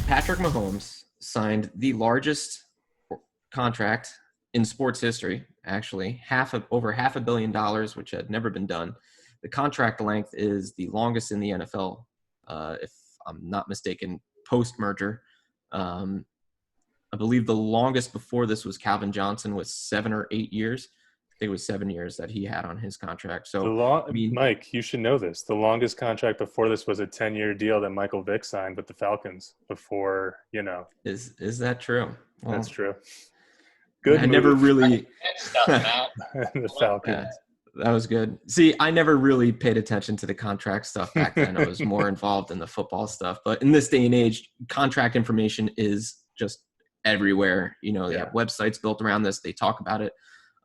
Patrick Mahomes signed the largest contract in sports history, actually, over $500 million, which had never been done. The contract length is the longest in the NFL, if I'm not mistaken, post-merger. I believe the longest before this was Calvin Johnson with 7 or 8 years. I think it was 7 years that he had on his contract. So, Mike, you should know this. The longest contract before this was a 10-year deal that Michael Vick signed with the Falcons before, Is that true? Well, that's true. Good I move. never really stuff, Matt. The Falcons. That was good. See, I never really paid attention to the contract stuff back then. I was more involved in the football stuff. But in this day and age, contract information is just everywhere. They have websites built around this. They talk about it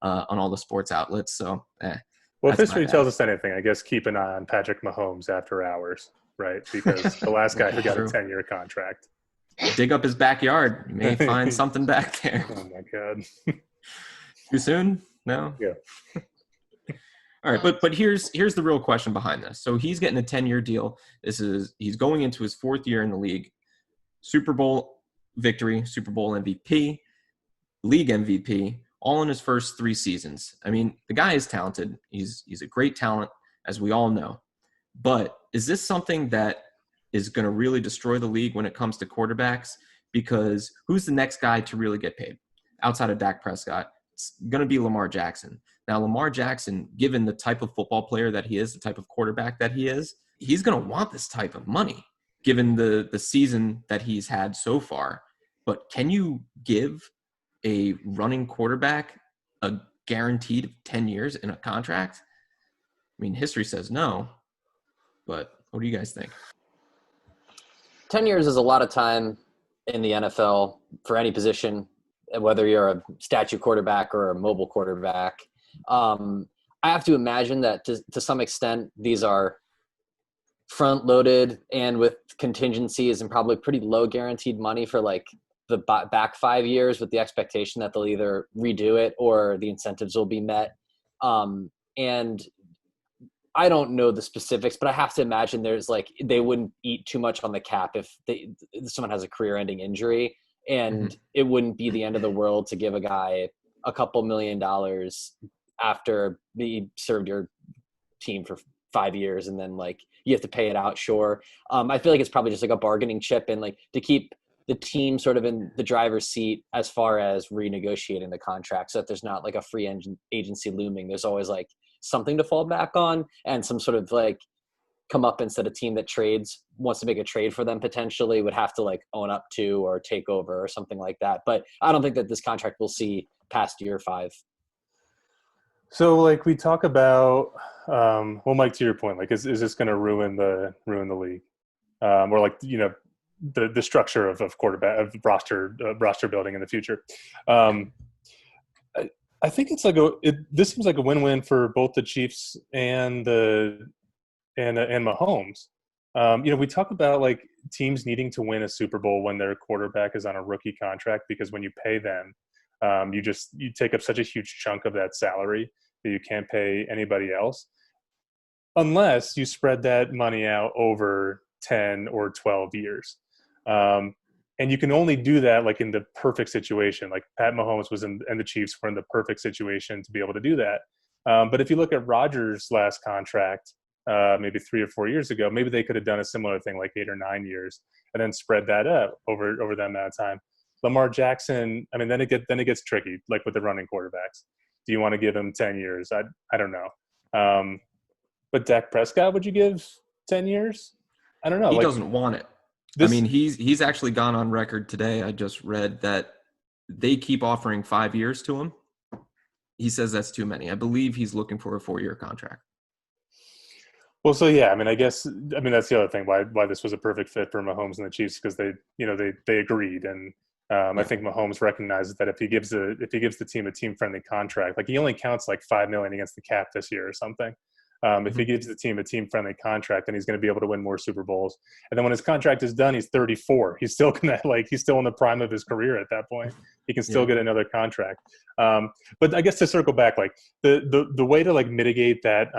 on all the sports outlets. So, well, if history tells us anything, I guess keep an eye on Patrick Mahomes after hours, right? Because the last guy who got a 10-year contract. Dig up his backyard. You may find something back there. Oh, my God. Too soon? No? Yeah. All right, but here's the real question behind this. So he's getting a 10-year deal. He's going into his 4th year in the league. Super Bowl victory, Super Bowl MVP, league MVP, all in his first 3 seasons. I mean, the guy is talented. He's a great talent, as we all know. But is this something that is going to really destroy the league when it comes to quarterbacks? Because who's the next guy to really get paid outside of Dak Prescott? It's going to be Lamar Jackson. Now, Lamar Jackson, given the type of football player that he is, the type of quarterback that he is, he's going to want this type of money, given the season that he's had so far. But can you give a running quarterback a guaranteed 10 years in a contract? I mean, history says no, but what do you guys think? 10 years is a lot of time in the NFL for any position, whether you're a statue quarterback or a mobile quarterback. I have to imagine that to some extent, these are front loaded and with contingencies and probably pretty low guaranteed money for like the back 5 years, with the expectation that they'll either redo it or the incentives will be met. And I don't know the specifics, but I have to imagine they wouldn't eat too much on the cap if someone has a career-ending injury, and it wouldn't be the end of the world to give a guy a couple $1 million after he served your team for 5 years, and then you have to pay it out. Sure. I feel like it's probably just like a bargaining chip, and to keep the team sort of in the driver's seat as far as renegotiating the contract, so that there's not like a free agency looming. There's always something to fall back on, and some sort of come up instead. A team that wants to make a trade for them potentially would have to own up to or take over or something like that. But I don't think that this contract will see past year 5. So we talk about, Mike, to your point, is this going to ruin the league? Or the structure of quarterback, of roster building in the future. I think it's this seems like a win-win for both the Chiefs and Mahomes. We talk about teams needing to win a Super Bowl when their quarterback is on a rookie contract, because when you pay them, you take up such a huge chunk of that salary that you can't pay anybody else, unless you spread that money out over 10 or 12 years. And you can only do that in the perfect situation. Pat Mahomes and the Chiefs were in the perfect situation to be able to do that. But if you look at Rodgers' last contract, maybe 3 or 4 years ago, maybe they could have done a similar thing, 8 or 9 years, and then spread that up over that amount of time. Lamar Jackson, I mean, then it gets tricky, with the running quarterbacks. Do you want to give him 10 years? I don't know. But Dak Prescott, would you give 10 years? I don't know. He doesn't want it. He's actually gone on record today. I just read that they keep offering 5 years to him. He says that's too many. I believe he's looking for a 4-year contract. Well, so yeah, that's the other thing why this was a perfect fit for Mahomes and the Chiefs, because they agreed, and I think Mahomes recognizes that if he gives the team a team-friendly contract, he only counts $5 million against the cap this year or something. If he gives the team a team-friendly contract, then he's going to be able to win more Super Bowls. And then when his contract is done, he's 34. He's still gonna he's still in the prime of his career at that point. He can still get another contract. But I guess to circle back, like the way to like mitigate that,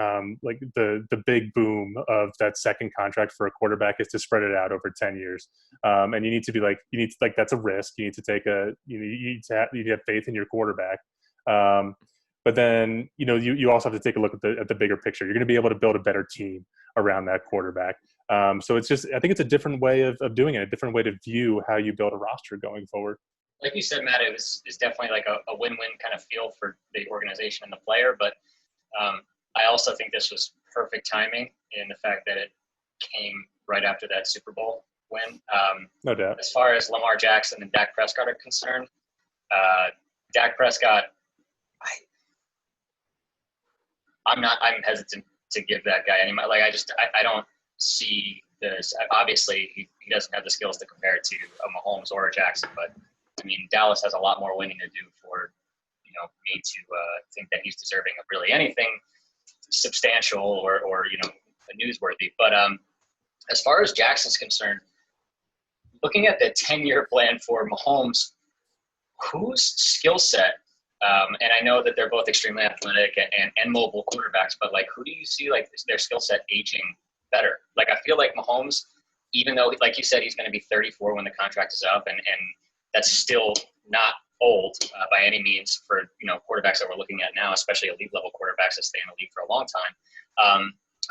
like the big boom of that second contract for a quarterback is to spread it out over 10 years. And you need to that's a risk. You need to take you need to have faith in your quarterback. But then, you also have to take a look at the bigger picture. You're going to be able to build a better team around that quarterback. So it's just, I think it's a different way of doing it, a different way to view how you build a roster going forward. Like you said, Matt, it is definitely like a win-win kind of feel for the organization and the player. But I also think this was perfect timing in the fact that it came right after that Super Bowl win. No doubt. As far as Lamar Jackson and Dak Prescott are concerned, Dak Prescott, I'm hesitant to give that guy any money. Like I don't see this. Obviously, he doesn't have the skills to compare it to a Mahomes or a Jackson, but I mean, Dallas has a lot more winning to do for me to think that he's deserving of really anything substantial or newsworthy. But as far as Jackson's concerned, looking at the 10-year plan for Mahomes, whose skill set? And I know that they're both extremely athletic and mobile quarterbacks, but like, who do you see like their skill set aging better? Like, I feel like Mahomes, even though, like you said, he's going to be 34 when the contract is up, and that's still not old by any means for quarterbacks that we're looking at now, especially elite level quarterbacks that stay in the league for a long time.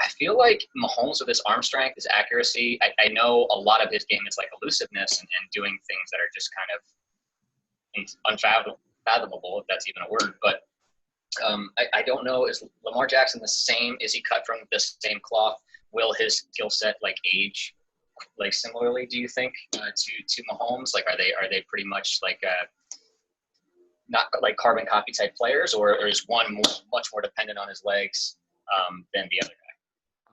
I feel like Mahomes with his arm strength, his accuracy, I know a lot of his game is like elusiveness and doing things that are just kind of unfathomable, if that's even a word. But I don't know, is Lamar Jackson the same? Is he cut from the same cloth? Will his skill set like age like similarly, do you think, to Mahomes? Like, are they pretty much like not like carbon copy type players, or is one much more dependent on his legs than the other guy?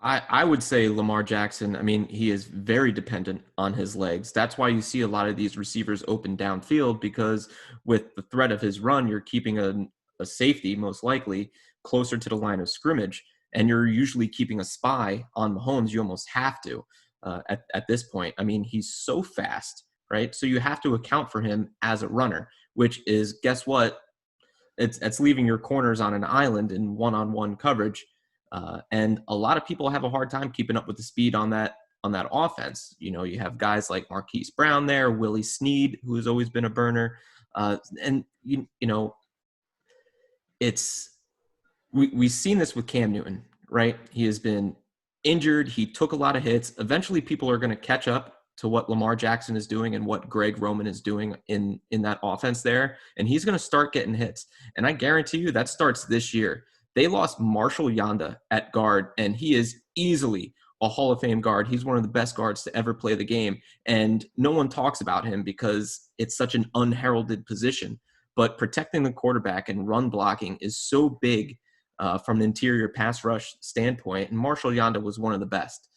I would say Lamar Jackson, I mean, he is very dependent on his legs. That's why you see a lot of these receivers open downfield, because with the threat of his run, you're keeping a safety, most likely, closer to the line of scrimmage. And you're usually keeping a spy on Mahomes. You almost have to at this point. I mean, he's so fast, right? So you have to account for him as a runner, which is, guess what? It's leaving your corners on an island in one-on-one coverage. And a lot of people have a hard time keeping up with the speed on that offense. You have guys like Marquise Brown there, Willie Snead, who has always been a burner. And we've seen this with Cam Newton, right? He has been injured. He took a lot of hits. Eventually people are going to catch up to what Lamar Jackson is doing and what Greg Roman is doing in that offense there. And he's going to start getting hits. And I guarantee you that starts this year. They lost Marshall Yanda at guard, and he is easily a Hall of Fame guard. He's one of the best guards to ever play the game. And no one talks about him because it's such an unheralded position. But protecting the quarterback and run blocking is so big from an interior pass rush standpoint. And Marshall Yanda was one of the best.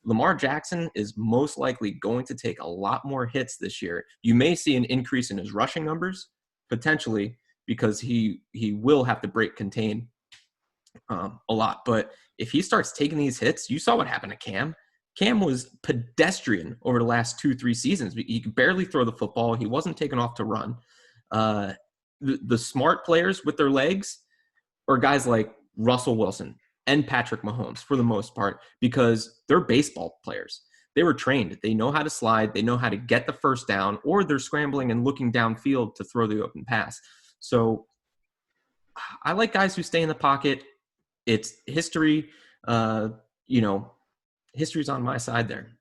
Lamar Jackson is most likely going to take a lot more hits this year. You may see an increase in his rushing numbers, potentially, because he will have to break contain a lot. But if he starts taking these hits, you saw what happened to Cam. Cam was pedestrian over the last 2-3 seasons. He could barely throw the football. He wasn't taken off to run. The smart players with their legs are guys like Russell Wilson and Patrick Mahomes for the most part, because they're baseball players. They were trained. They know how to slide. They know how to get the first down, or they're scrambling and looking downfield to throw the open pass. So I like guys who stay in the pocket. It's history. History's on my side there.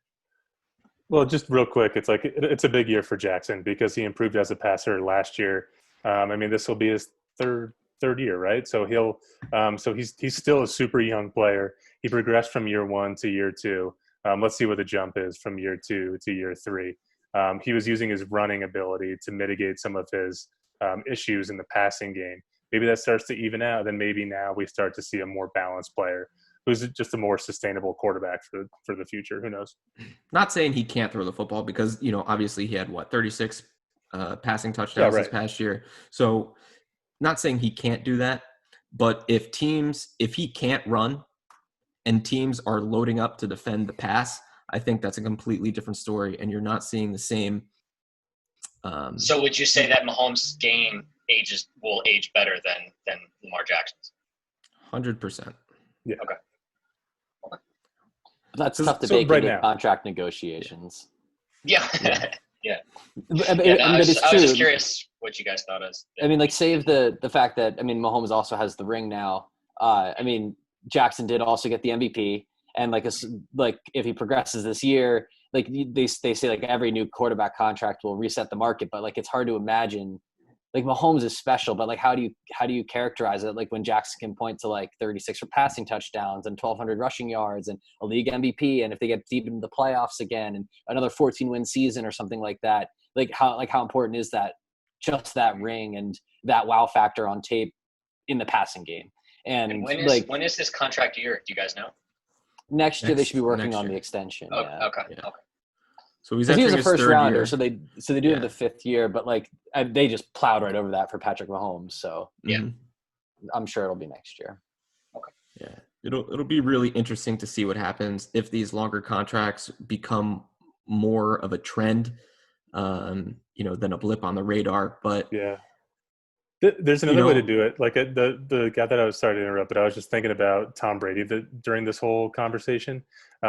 Well, just real quick, it's a big year for Jackson because he improved as a passer last year. This will be his third year, right? So he's still a super young player. He progressed from year 1 to year 2. Let's see what the jump is from year 2 to year 3. He was using his running ability to mitigate some of his issues in the passing game. Maybe that starts to even out. Then maybe now we start to see a more balanced player who's just a more sustainable quarterback for the future. Who knows? Not saying he can't throw the football because, obviously he had 36 passing touchdowns this past year. So not saying he can't do that, but if he can't run and teams are loading up to defend the pass, I think that's a completely different story, and you're not seeing the same. So would you say that Mahomes' game will age better than Lamar Jackson's? 100%. Yeah. Okay. That's tough to so bake right into now. contract negotiations. Yeah. Yeah. But I it's was true. just curious what you guys thought as. I mean, like, save the fact that, I mean, Mahomes also has the ring now. I mean, Jackson did also get the MVP, and like if he progresses this year, like they say, like every new quarterback contract will reset the market, but like it's hard to imagine. Like Mahomes is special, but like how do you characterize it? Like when Jackson can point to like 36 for passing touchdowns and 1,200 rushing yards and a league MVP, and if they get deep into the playoffs again and another 14-win season or something like that, like how important is that? Just that ring and that wow factor on tape in the passing game. And when is this contract year? Do you guys know? Next year they should be working next on year. the extension. Oh, Yeah. okay. Yeah. Okay. So he's Because he was entering a his first third rounder, year. so they do have the 5th year, but like they just plowed right over that for Patrick Mahomes. So Yeah. I'm sure it'll be next year. Yeah, it'll be really interesting to see what happens if these longer contracts become more of a trend, than a blip on the radar. But Yeah. There's another way to do it. Like the guy that I was sorry to interrupt, but I was just thinking about Tom Brady during this whole conversation,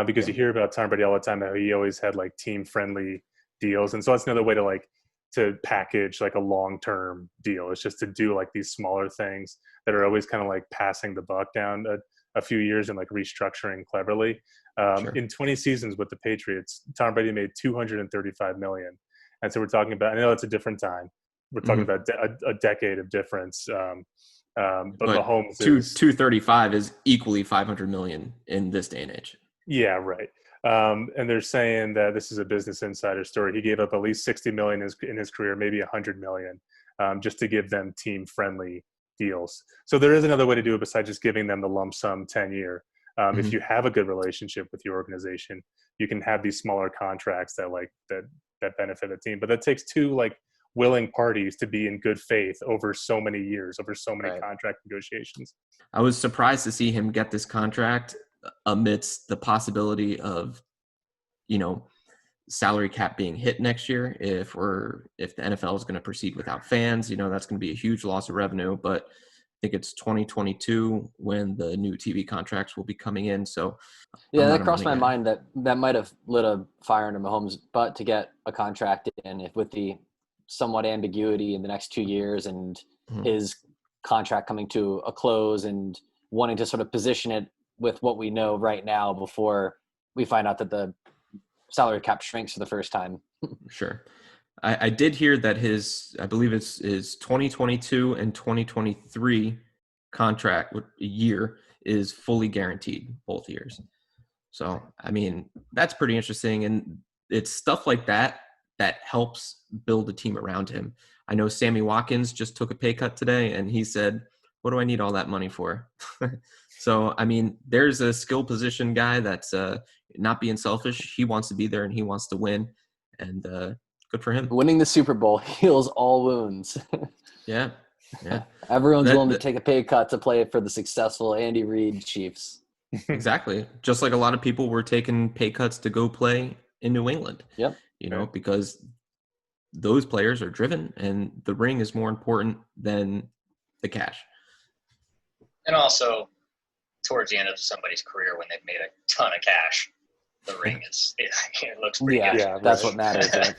because you hear about Tom Brady all the time, how he always had like team friendly deals, and so that's another way to package like a long term deal. It's just to do like these smaller things that are always kind of like passing the buck down a few years and like restructuring cleverly. Sure. In 20 seasons with the Patriots, Tom Brady made $235 million, and so we're talking about. I know it's a different time. We're talking about a decade of difference. But Mahomes is 235 is equally 500 million in this day and age. Yeah, right. And they're saying that this is a Business Insider story. He gave up at least 60 million in his career, maybe 100 million, just to give them team friendly deals. So there is another way to do it besides just giving them the lump sum 10-year. If you have a good relationship with your organization, you can have these smaller contracts that benefit the team. But that takes two like willing parties to be in good faith over so many years, over so many contract negotiations. I was surprised to see him get this contract amidst the possibility of, salary cap being hit next year. If the NFL is going to proceed without fans, that's going to be a huge loss of revenue. But I think it's 2022 when the new TV contracts will be coming in. So yeah, that crossed my mind that might have lit a fire under Mahomes' butt to get a contract in with the somewhat ambiguity in the next 2 years and his contract coming to a close and wanting to sort of position it with what we know right now before we find out that the salary cap shrinks for the first time. Sure. I did hear that I believe it's his 2022 and 2023 contract year is fully guaranteed both years. So, I mean, that's pretty interesting. And it's stuff like that helps build a team around him. I know Sammy Watkins just took a pay cut today and he said, what do I need all that money for? So, I mean, there's a skill position guy that's not being selfish. He wants to be there and he wants to win. And good for him. Winning the Super Bowl heals all wounds. Yeah. Everyone's willing to take a pay cut to play for the successful Andy Reid Chiefs. Exactly. Just like a lot of people were taking pay cuts to go play in New England. Yep. Because those players are driven and the ring is more important than the cash. And also, towards the end of somebody's career when they've made a ton of cash, the ring it looks pretty good. Yeah, that's what matters. Right?